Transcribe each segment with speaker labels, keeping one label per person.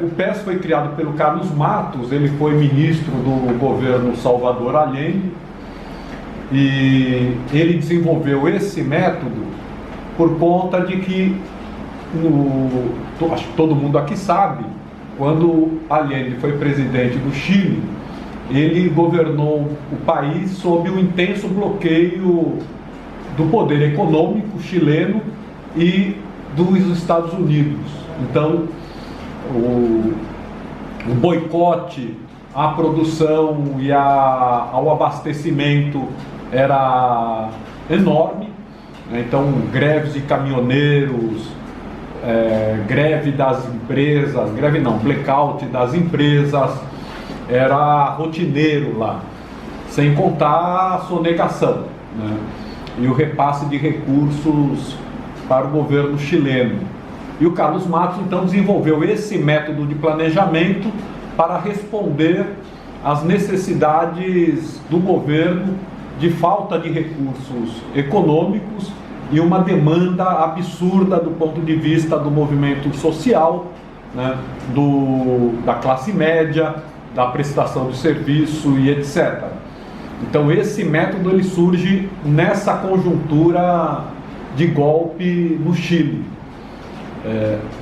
Speaker 1: O PES foi criado pelo Carlos Matos, ele foi ministro do governo Salvador Allende, e ele desenvolveu esse método por conta de que, acho que todo mundo aqui sabe, quando Allende foi presidente do Chile, ele governou o país sob o intenso bloqueio do poder econômico chileno e dos Estados Unidos. Então, o boicote à produção e ao abastecimento era enorme, né? Então, greves de caminhoneiros, greve das empresas, blackout das empresas, era rotineiro lá, sem contar a sonegação, né? E o repasse de recursos para o governo chileno. E o Carlos Matos, então, desenvolveu esse método de planejamento para responder às necessidades do governo de falta de recursos econômicos e uma demanda absurda do ponto de vista do movimento social, né, da classe média, da prestação de serviço e etc. Então esse método ele surge nessa conjuntura de golpe no Chile.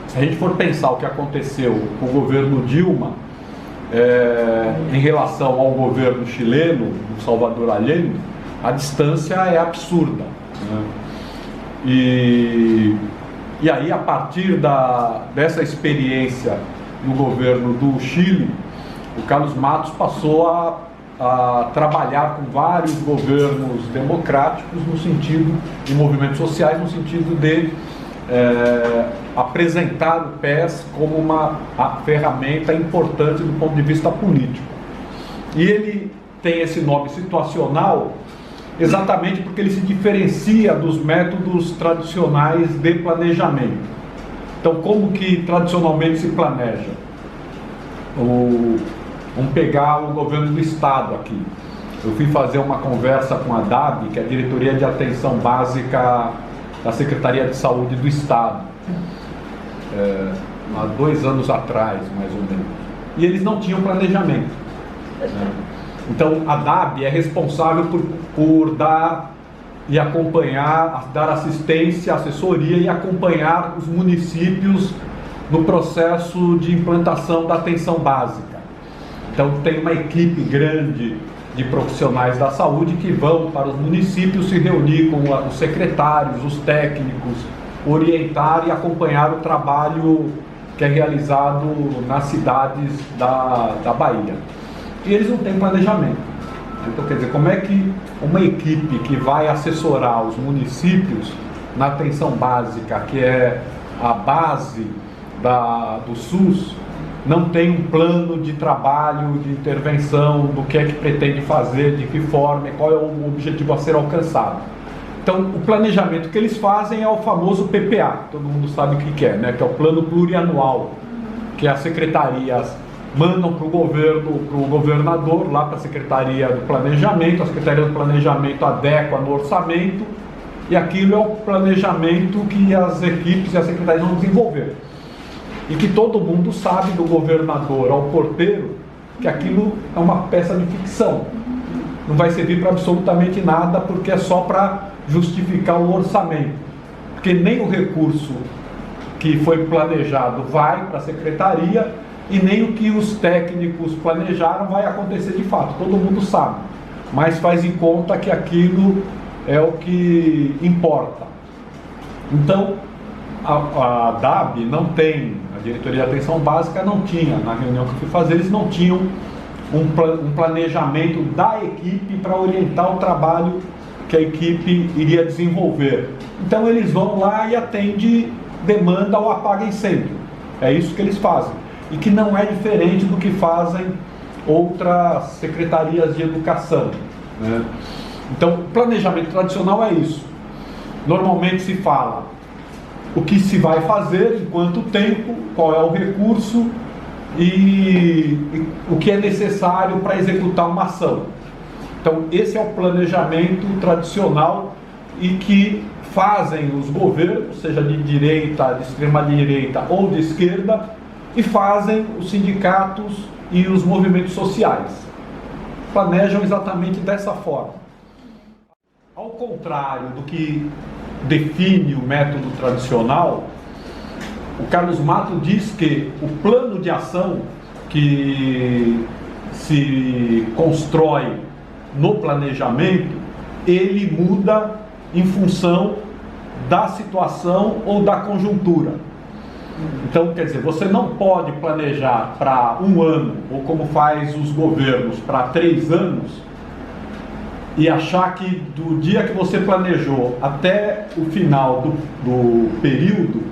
Speaker 1: Se a gente for pensar o que aconteceu com o governo Dilma em relação ao governo chileno, do Salvador Allende, a distância é absurda, né? E aí, a partir dessa experiência no governo do Chile, o Carlos Matos passou a trabalhar com vários governos democráticos no sentido de movimentos sociais, no sentido de apresentar o PES como uma ferramenta importante do ponto de vista político. E ele tem esse nome situacional exatamente porque ele se diferencia dos métodos tradicionais de planejamento. Então, como que tradicionalmente se planeja? Vamos pegar o governo do Estado aqui. Eu fui fazer uma conversa com a DAB, que é a Diretoria de Atenção Básica da Secretaria de Saúde do Estado, há 2 anos atrás, mais ou menos. E eles não tinham planejamento, né? Então, a DAB é responsável por dar e acompanhar, dar assistência, assessoria e acompanhar os municípios no processo de implantação da atenção básica. Então, tem uma equipe grande de profissionais da saúde que vão para os municípios se reunir com os secretários, os técnicos, orientar e acompanhar o trabalho que é realizado nas cidades da Bahia. E eles não têm planejamento. Então, quer dizer, como é que uma equipe que vai assessorar os municípios na atenção básica, que é a base do SUS, não tem um plano de trabalho, de intervenção, do que é que pretende fazer, de que forma, qual é o objetivo a ser alcançado. Então, o planejamento que eles fazem é o famoso PPA, todo mundo sabe o que é, né? Que é o plano plurianual, que as secretarias mandam para o governo, para o governador, lá para a Secretaria do Planejamento, a Secretaria do Planejamento adequa no orçamento, e aquilo é o planejamento que as equipes e as secretarias vão desenvolver. E que todo mundo sabe, do governador ao porteiro, que aquilo é uma peça de ficção. Não vai servir para absolutamente nada, porque é só para justificar o orçamento. Porque nem o recurso que foi planejado vai para a secretaria, e nem o que os técnicos planejaram vai acontecer de fato. Todo mundo sabe, mas faz em conta que aquilo é o que importa. Então, a DAB não tem, a Diretoria de Atenção Básica não tinha, na reunião que eu fui fazer, eles não tinham um planejamento da equipe para orientar o trabalho que a equipe iria desenvolver. Então eles vão lá e atendem demanda ou apaga incêndio. É isso que eles fazem. E que não é diferente do que fazem outras secretarias de educação, né? Então, o planejamento tradicional é isso. Normalmente se fala o que se vai fazer, em quanto tempo, qual é o recurso e o que é necessário para executar uma ação. Então, esse é o planejamento tradicional e que fazem os governos, seja de direita, de extrema direita ou de esquerda, e fazem os sindicatos e os movimentos sociais. Planejam exatamente dessa forma. Ao contrário do que define o método tradicional, o Carlos Matos diz que o plano de ação que se constrói no planejamento, ele muda em função da situação ou da conjuntura. Então, quer dizer, você não pode planejar para 1 ano, ou como faz os governos, para 3 anos, e achar que do dia que você planejou até o final do período,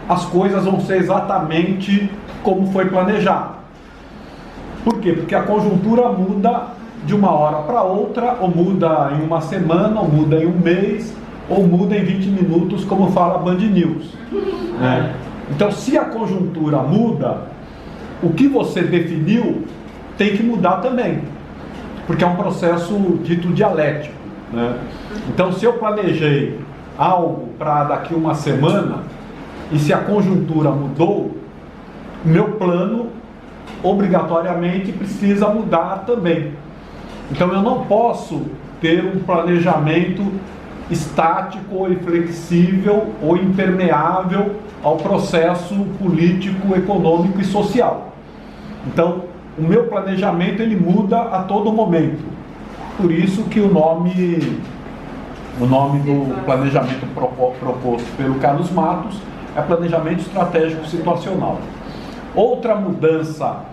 Speaker 1: as coisas vão ser exatamente como foi planejado. Por quê? Porque a conjuntura muda de uma hora para outra, ou muda em uma semana, ou muda em um mês, ou muda em 20 minutos, como fala a Band News. Né? Então, se a conjuntura muda, o que você definiu tem que mudar também, porque é um processo dito dialético. Né? Então, se eu planejei algo para daqui uma semana, e se a conjuntura mudou, meu plano obrigatoriamente precisa mudar também. Então, eu não posso ter um planejamento estático ou inflexível ou impermeável ao processo político, econômico e social. Então, o meu planejamento ele muda a todo momento. Por isso que o nome do planejamento proposto pelo Carlos Matos é planejamento estratégico situacional. Outra mudança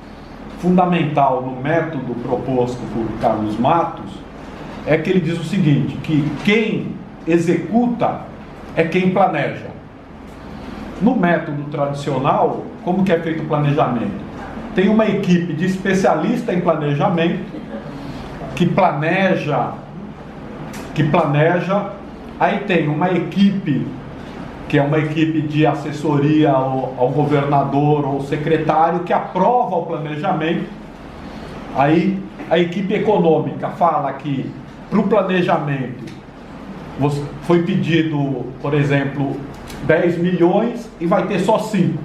Speaker 1: fundamental no método proposto por Carlos Matos é que ele diz o seguinte, que quem executa é quem planeja. No método tradicional, como que é feito o planejamento? Tem uma equipe de especialistas em planejamento que planeja, aí tem uma equipe que é uma equipe de assessoria ao governador ou secretário que aprova o planejamento. Aí a equipe econômica fala que para o planejamento foi pedido, por exemplo, 10 milhões e vai ter só 5.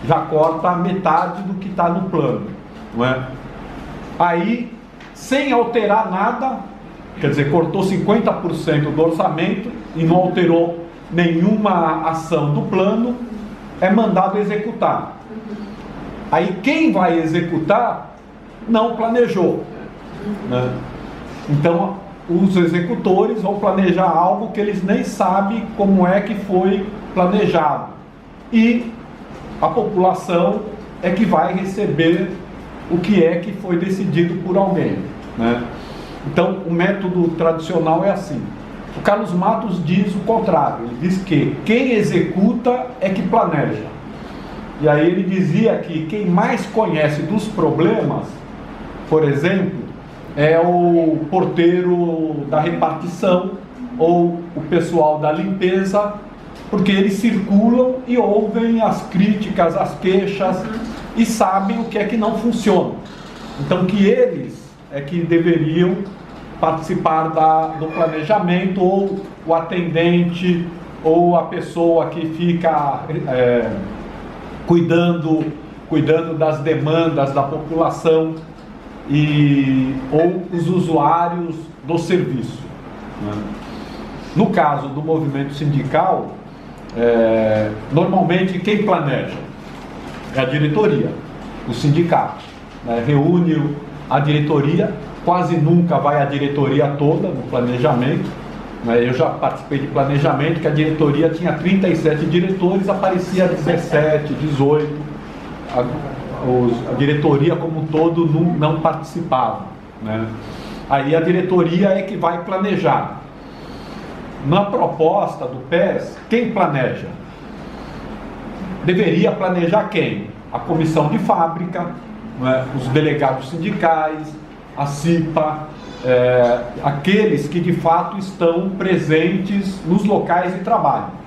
Speaker 1: Já corta metade do que está no plano. Não é? Aí, sem alterar nada, quer dizer, cortou 50% do orçamento e não alterou nenhuma ação do plano, é mandado executar. Aí quem vai executar não planejou. Né? Então, os executores vão planejar algo que eles nem sabem como é que foi planejado. E a população é que vai receber o que é que foi decidido por alguém. Né? Então, o método tradicional é assim. O Carlos Matos diz o contrário. Ele diz que quem executa é que planeja. E aí ele dizia que quem mais conhece dos problemas, por exemplo, é o porteiro da repartição ou o pessoal da limpeza, porque eles circulam e ouvem as críticas, as queixas e sabem o que é que não funciona. Então que eles é que deveriam participar do planejamento, ou o atendente, ou a pessoa que fica cuidando das demandas da população, ou os usuários do serviço. Né? No caso do movimento sindical, normalmente quem planeja é a diretoria, o sindicato. Né? Reúne a diretoria, quase nunca vai a diretoria toda no planejamento. Né? Eu já participei de planejamento que a diretoria tinha 37 diretores, aparecia 17, 18. A diretoria como um todo não participava. Né? Aí a diretoria é que vai planejar. Na proposta do PES, quem planeja? Deveria planejar quem? A comissão de fábrica, né? Os delegados sindicais, a CIPA, aqueles que de fato estão presentes nos locais de trabalho.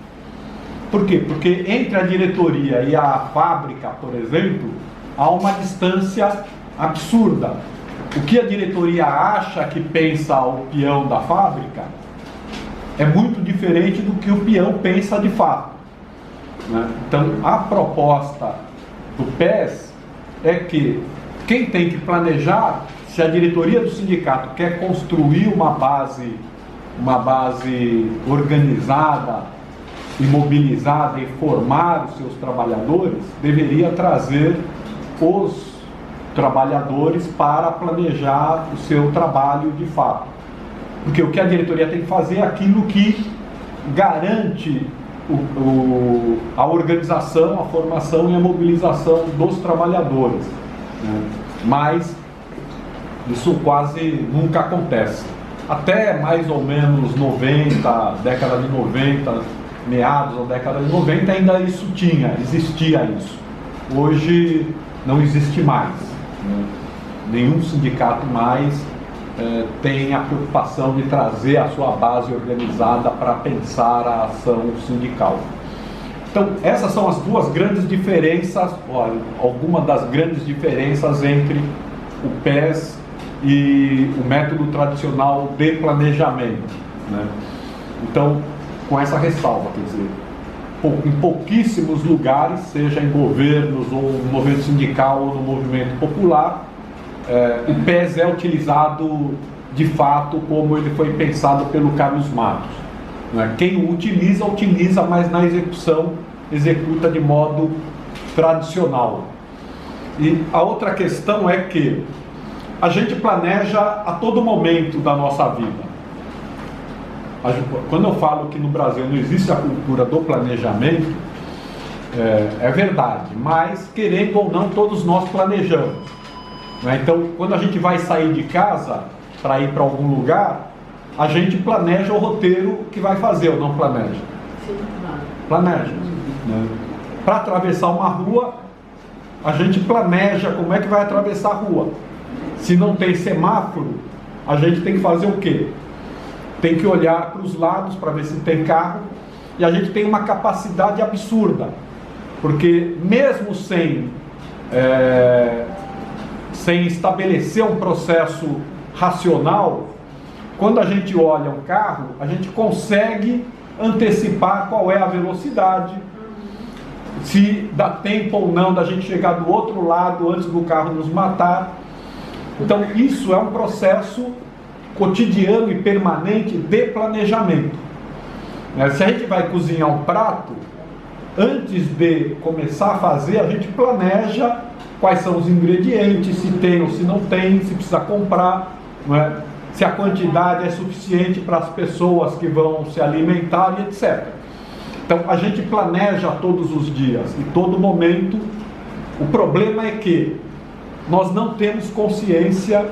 Speaker 1: Por quê? Porque entre a diretoria e a fábrica, por exemplo, há uma distância absurda. O que a diretoria acha que pensa o peão da fábrica é muito diferente do que o peão pensa de fato. Né? Então, a proposta do PES é que quem tem que planejar, se a diretoria do sindicato quer construir uma base organizada e mobilizada e formar os seus trabalhadores, deveria trazer os trabalhadores para planejar o seu trabalho de fato. Porque o que a diretoria tem que fazer é aquilo que garante a organização, a formação e a mobilização dos trabalhadores, né? Mas isso quase nunca acontece. Até mais ou menos 90, década de 90, meados da década de 90, ainda existia isso. Hoje não existe mais, né? Nenhum sindicato mais tem a preocupação de trazer a sua base organizada para pensar a ação sindical. Então, essas são as duas grandes diferenças, algumas das grandes diferenças entre o PES e o método tradicional de planejamento, né? Então, com essa ressalva, quer dizer, em pouquíssimos lugares, seja em governos ou no movimento sindical ou no movimento popular, o PES é utilizado de fato como ele foi pensado pelo Carlos Matos, né? Quem o utiliza, mas na execução executa de modo tradicional. E a outra questão é que a gente planeja a todo momento da nossa vida. Quando eu falo que no Brasil não existe a cultura do planejamento, é verdade, mas querendo ou não, todos nós planejamos, né? Então, quando a gente vai sair de casa para ir para algum lugar, a gente planeja o roteiro que vai fazer ou não planeja? Sim, planeja, né? Para atravessar uma rua, a gente planeja como é que vai atravessar a rua. Se não tem semáforo, a gente tem que fazer o quê? Tem que olhar para os lados para ver se tem carro, e a gente tem uma capacidade absurda, porque mesmo sem estabelecer um processo racional, quando a gente olha um carro, a gente consegue antecipar qual é a velocidade, se dá tempo ou não da gente chegar do outro lado antes do carro nos matar. Então isso é um processo cotidiano e permanente de planejamento. Se a gente vai cozinhar um prato, antes de começar a fazer, a gente planeja quais são os ingredientes, se tem ou se não tem, se precisa comprar, não é? Se a quantidade é suficiente para as pessoas que vão se alimentar e etc. Então a gente planeja todos os dias, em todo momento. O problema é que nós não temos consciência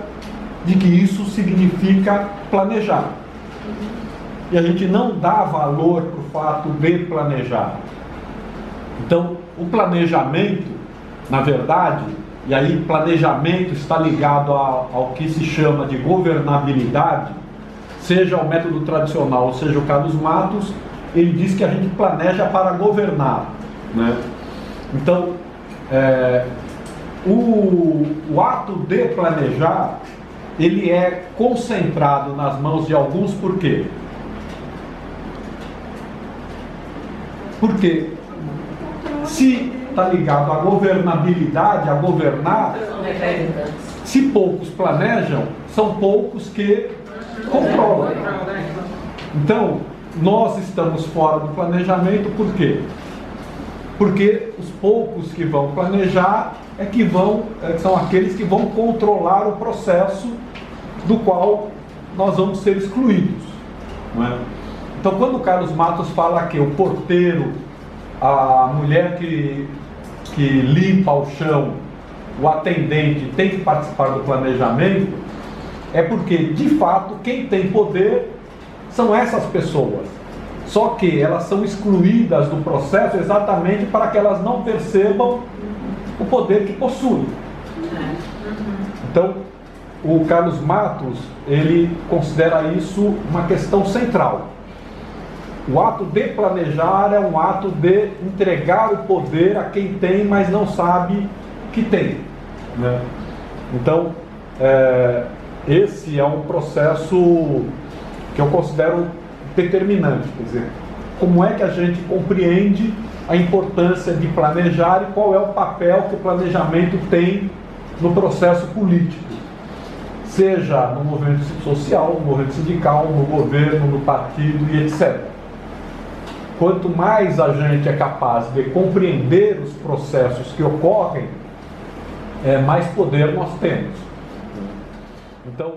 Speaker 1: de que isso significa planejar. E a gente não dá valor para o fato de planejar. Então, o planejamento, na verdade, e aí planejamento está ligado ao que se chama de governabilidade, seja o método tradicional, ou seja o Carlos Matos, ele diz que a gente planeja para governar, né? Então, o ato de planejar, ele é concentrado nas mãos de alguns, por quê? Porque se está ligado à governabilidade, a governar, se poucos planejam, são poucos que controlam. Então, nós estamos fora do planejamento, por quê? Porque os poucos que vão planejar são aqueles que vão controlar o processo do qual nós vamos ser excluídos, não é? Então, quando o Carlos Matos fala que o porteiro, a mulher que limpa o chão, o atendente tem que participar do planejamento, é porque, de fato, quem tem poder são essas pessoas. Só que elas são excluídas do processo exatamente para que elas não percebam o poder que possuem. Então, o Carlos Matos, ele considera isso uma questão central. O ato de planejar é um ato de entregar o poder a quem tem, mas não sabe que tem, né? Então, esse é um processo que eu considero determinante. Quer dizer, como é que a gente compreende a importância de planejar e qual é o papel que o planejamento tem no processo político, seja no movimento social, no movimento sindical, no governo, no partido e etc. Quanto mais a gente é capaz de compreender os processos que ocorrem, mais poder nós temos. Então,